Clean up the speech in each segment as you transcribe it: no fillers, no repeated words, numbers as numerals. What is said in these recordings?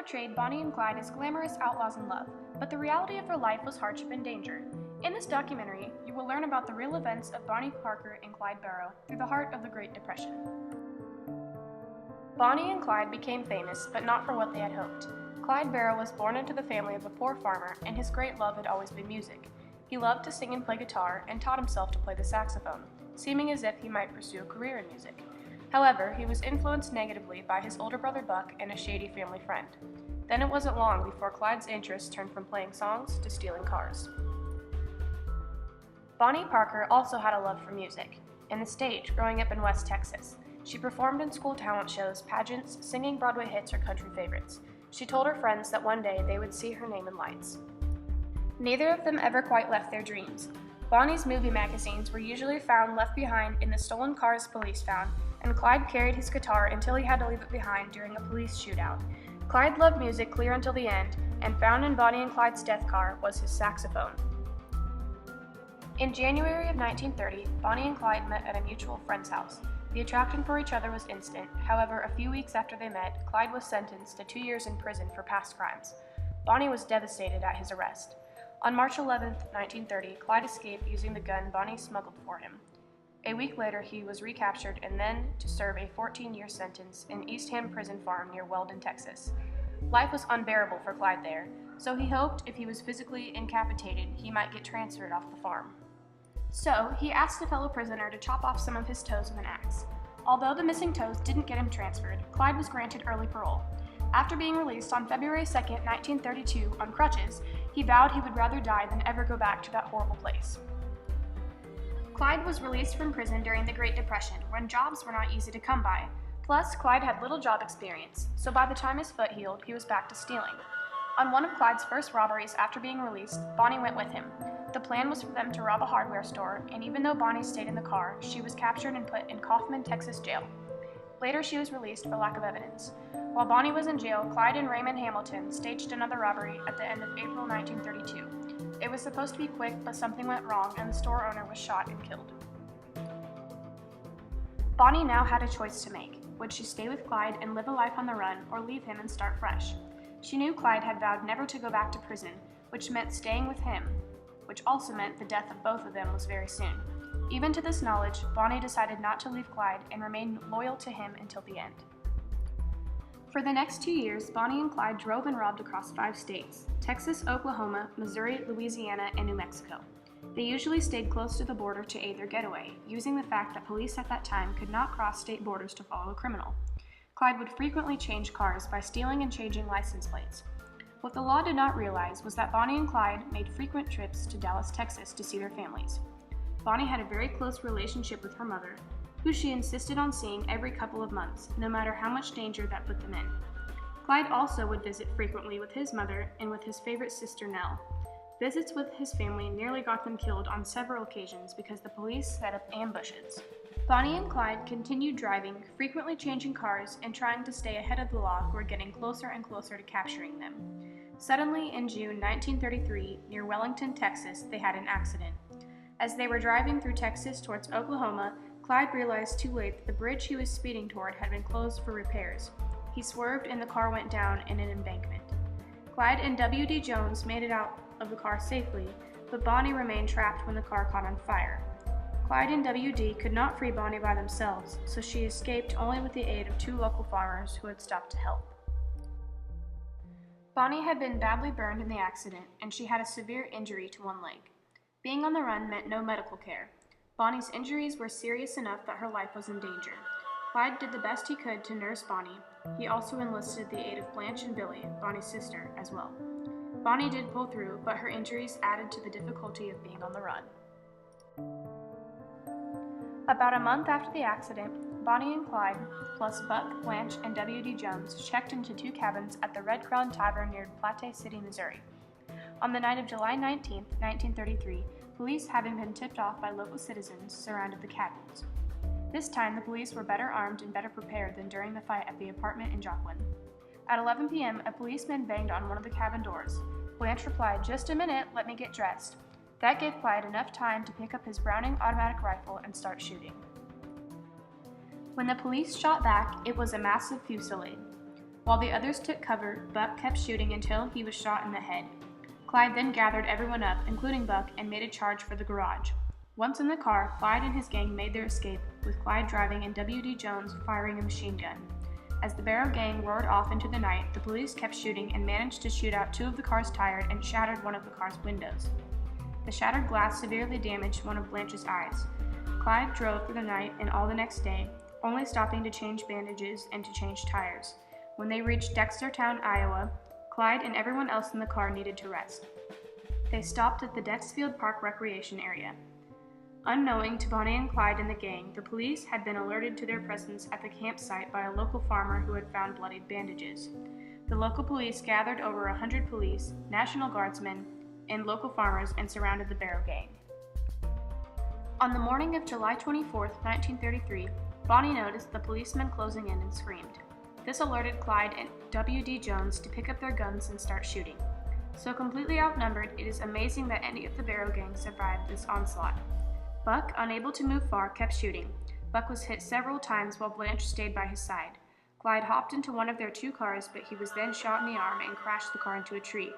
portrayed Bonnie and Clyde as glamorous outlaws in love, but the reality of their life was hardship and danger. In this documentary, you will learn about the real events of Bonnie Parker and Clyde Barrow through the heart of the Great Depression. Bonnie and Clyde became famous, but not for what they had hoped. Clyde Barrow was born into the family of a poor farmer, and his great love had always been music. He loved to sing and play guitar, and taught himself to play the saxophone, seeming as if he might pursue a career in music. However, he was influenced negatively by his older brother Buck and a shady family friend. Then it wasn't long before Clyde's interest turned from playing songs to stealing cars. Bonnie Parker also had a love for music and the stage growing up in West Texas. She performed in school talent shows, pageants, singing Broadway hits or country favorites. She told her friends that one day they would see her name in lights. Neither of them ever quite left their dreams. Bonnie's movie magazines were usually found left behind in the stolen cars police found, and Clyde carried his guitar until he had to leave it behind during a police shootout. Clyde loved music clear until the end, and found in Bonnie and Clyde's death car was his saxophone. In January of 1930, Bonnie and Clyde met at a mutual friend's house. The attraction for each other was instant. However, a few weeks after they met, Clyde was sentenced to 2 years in prison for past crimes. Bonnie was devastated at his arrest. On March 11, 1930, Clyde escaped using the gun Bonnie smuggled for him. A week later, he was recaptured and then to serve a 14-year sentence in East Ham Prison Farm near Weldon, Texas. Life was unbearable for Clyde there, so he hoped if he was physically incapacitated, he might get transferred off the farm. So, he asked a fellow prisoner to chop off some of his toes with an axe. Although the missing toes didn't get him transferred, Clyde was granted early parole. After being released on February 2, 1932, on crutches, he vowed he would rather die than ever go back to that horrible place. Clyde was released from prison during the Great Depression, when jobs were not easy to come by. Plus, Clyde had little job experience, so by the time his foot healed, he was back to stealing. On one of Clyde's first robberies after being released, Bonnie went with him. The plan was for them to rob a hardware store, and even though Bonnie stayed in the car, she was captured and put in Kaufman, Texas jail. Later, she was released for lack of evidence. While Bonnie was in jail, Clyde and Raymond Hamilton staged another robbery at the end of April 1932. It was supposed to be quick, but something went wrong, and the store owner was shot and killed. Bonnie now had a choice to make. Would she stay with Clyde and live a life on the run, or leave him and start fresh? She knew Clyde had vowed never to go back to prison, which meant staying with him, which also meant the death of both of them was very soon. Even to this knowledge, Bonnie decided not to leave Clyde and remain loyal to him until the end. For the next 2 years, Bonnie and Clyde drove and robbed across 5 states: Texas, Oklahoma, Missouri, Louisiana, and New Mexico. They usually stayed close to the border to aid their getaway, using the fact that police at that time could not cross state borders to follow a criminal. Clyde would frequently change cars by stealing and changing license plates. What the law did not realize was that Bonnie and Clyde made frequent trips to Dallas, Texas to see their families. Bonnie had a very close relationship with her mother, who she insisted on seeing every couple of months, no matter how much danger that put them in. Clyde also would visit frequently with his mother and with his favorite sister, Nell. Visits with his family nearly got them killed on several occasions because the police set up ambushes. Bonnie and Clyde continued driving, frequently changing cars, and trying to stay ahead of the law who were getting closer and closer to capturing them. Suddenly, in June 1933, near Wellington, Texas, they had an accident. As they were driving through Texas towards Oklahoma, Clyde realized too late that the bridge he was speeding toward had been closed for repairs. He swerved and the car went down in an embankment. Clyde and W.D. Jones made it out of the car safely, but Bonnie remained trapped when the car caught on fire. Clyde and W.D. could not free Bonnie by themselves, so she escaped only with the aid of 2 local farmers who had stopped to help. Bonnie had been badly burned in the accident, and she had a severe injury to one leg. Being on the run meant no medical care. Bonnie's injuries were serious enough that her life was in danger. Clyde did the best he could to nurse Bonnie. He also enlisted the aid of Blanche and Billy, Bonnie's sister, as well. Bonnie did pull through, but her injuries added to the difficulty of being on the run. About a month after the accident, Bonnie and Clyde, plus Buck, Blanche, and W.D. Jones, checked into 2 cabins at the Red Crown Tavern near Platte City, Missouri. On the night of July 19, 1933, police, having been tipped off by local citizens, surrounded the cabins. This time, the police were better armed and better prepared than during the fight at the apartment in Joplin. At 11 p.m., a policeman banged on one of the cabin doors. Blanche replied, "Just a minute, let me get dressed." That gave Clyde enough time to pick up his Browning automatic rifle and start shooting. When the police shot back, it was a massive fusillade. While the others took cover, Buck kept shooting until he was shot in the head. Clyde then gathered everyone up, including Buck, and made a charge for the garage. Once in the car, Clyde and his gang made their escape, with Clyde driving and W.D. Jones firing a machine gun. As the Barrow gang roared off into the night, the police kept shooting and managed to shoot out 2 of the car's tires and shattered one of the car's windows. The shattered glass severely damaged one of Blanche's eyes. Clyde drove through the night and all the next day, only stopping to change bandages and to change tires. When they reached Dextertown, Iowa, Clyde and everyone else in the car needed to rest. They stopped at the Dexfield Park Recreation Area. Unknowing to Bonnie and Clyde and the gang, the police had been alerted to their presence at the campsite by a local farmer who had found bloodied bandages. The local police gathered over 100 police, National Guardsmen, and local farmers and surrounded the Barrow gang. On the morning of July 24, 1933, Bonnie noticed the policemen closing in and screamed. This alerted Clyde and W.D. Jones to pick up their guns and start shooting. So completely outnumbered, it is amazing that any of the Barrow gang survived this onslaught. Buck, unable to move far, kept shooting. Buck was hit several times while Blanche stayed by his side. Clyde hopped into one of their 2 cars, but he was then shot in the arm and crashed the car into a tree.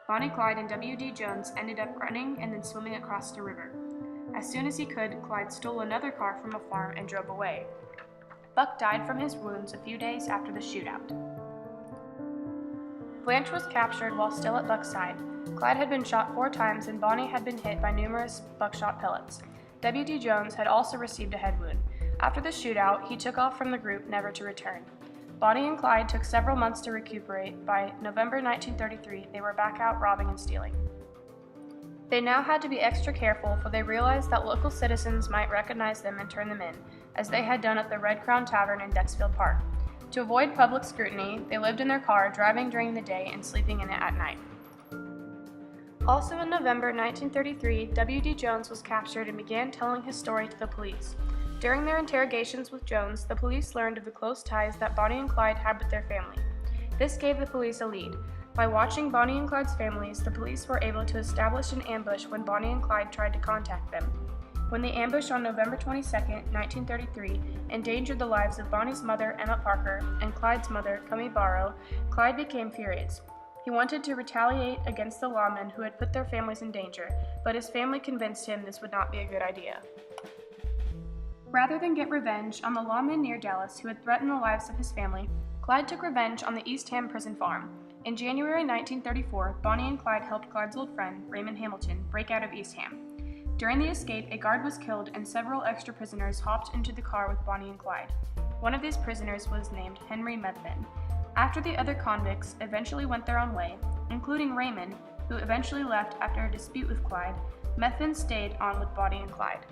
Bonnie, Clyde, and W.D. Jones ended up running and then swimming across the river. As soon as he could, Clyde stole another car from a farm and drove away. Buck died from his wounds a few days after the shootout. Blanche was captured while still at Buck's side. Clyde had been shot 4 times and Bonnie had been hit by numerous buckshot pellets. W.D. Jones had also received a head wound. After the shootout, he took off from the group, never to return. Bonnie and Clyde took several months to recuperate. By November 1933, they were back out robbing and stealing. They now had to be extra careful, for they realized that local citizens might recognize them and turn them in, as they had done at the Red Crown Tavern in Dexfield Park. To avoid public scrutiny, they lived in their car, driving during the day and sleeping in it at night. Also in November 1933, W.D. Jones was captured and began telling his story to the police. During their interrogations with Jones, the police learned of the close ties that Bonnie and Clyde had with their family. This gave the police a lead. By watching Bonnie and Clyde's families, the police were able to establish an ambush when Bonnie and Clyde tried to contact them. When the ambush on November 22, 1933, endangered the lives of Bonnie's mother, Emma Parker, and Clyde's mother, Cummy Barrow, Clyde became furious. He wanted to retaliate against the lawmen who had put their families in danger, but his family convinced him this would not be a good idea. Rather than get revenge on the lawmen near Dallas who had threatened the lives of his family, Clyde took revenge on the East Ham prison farm. In January 1934, Bonnie and Clyde helped Clyde's old friend, Raymond Hamilton, break out of East Ham. During the escape, a guard was killed and several extra prisoners hopped into the car with Bonnie and Clyde. One of these prisoners was named Henry Methvin. After the other convicts eventually went their own way, including Raymond, who eventually left after a dispute with Clyde, Methvin stayed on with Bonnie and Clyde.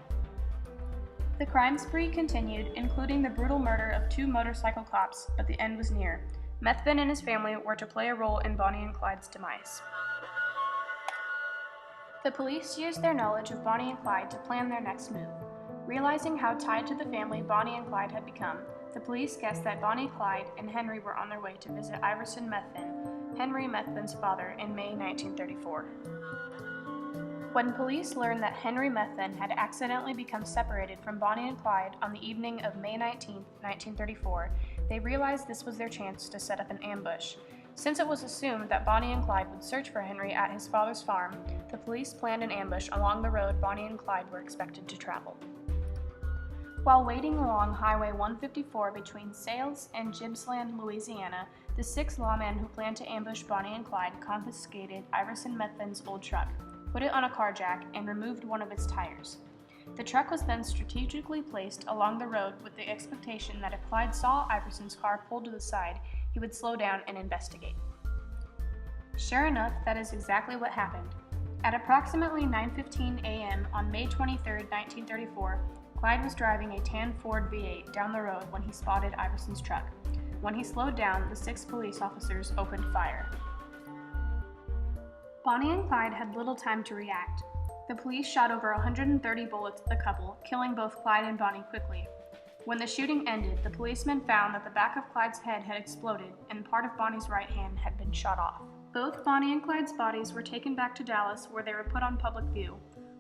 The crime spree continued, including the brutal murder of 2 motorcycle cops, but the end was near. Methvin and his family were to play a role in Bonnie and Clyde's demise. The police used their knowledge of Bonnie and Clyde to plan their next move. Realizing how tied to the family Bonnie and Clyde had become, the police guessed that Bonnie, Clyde, and Henry were on their way to visit Iverson Methvin, Henry Methvin's father, in May 1934. When police learned that Henry Methvin had accidentally become separated from Bonnie and Clyde on the evening of May 19, 1934, they realized this was their chance to set up an ambush. Since it was assumed that Bonnie and Clyde would search for Henry at his father's farm, the police planned an ambush along the road Bonnie and Clyde were expected to travel. While waiting along Highway 154 between Sales and Gippsland, Louisiana, the 6 lawmen who planned to ambush Bonnie and Clyde confiscated Iverson Methvin's old truck, put it on a car jack, and removed one of its tires. The truck was then strategically placed along the road with the expectation that if Clyde saw Iverson's car pulled to the side, he would slow down and investigate. Sure enough, that is exactly what happened. At approximately 9:15 a.m. on May 23, 1934, Clyde was driving a tan Ford V8 down the road when he spotted Iverson's truck. When he slowed down, the 6 police officers opened fire. Bonnie and Clyde had little time to react. The police shot over 130 bullets at the couple, killing both Clyde and Bonnie quickly. When the shooting ended, the policemen found that the back of Clyde's head had exploded and part of Bonnie's right hand had been shot off. Both Bonnie and Clyde's bodies were taken back to Dallas, where they were put on public view.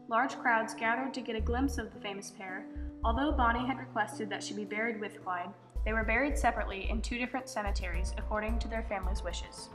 Large crowds gathered to get a glimpse of the famous pair. Although Bonnie had requested that she be buried with Clyde, they were buried separately in two different cemeteries according to their family's wishes.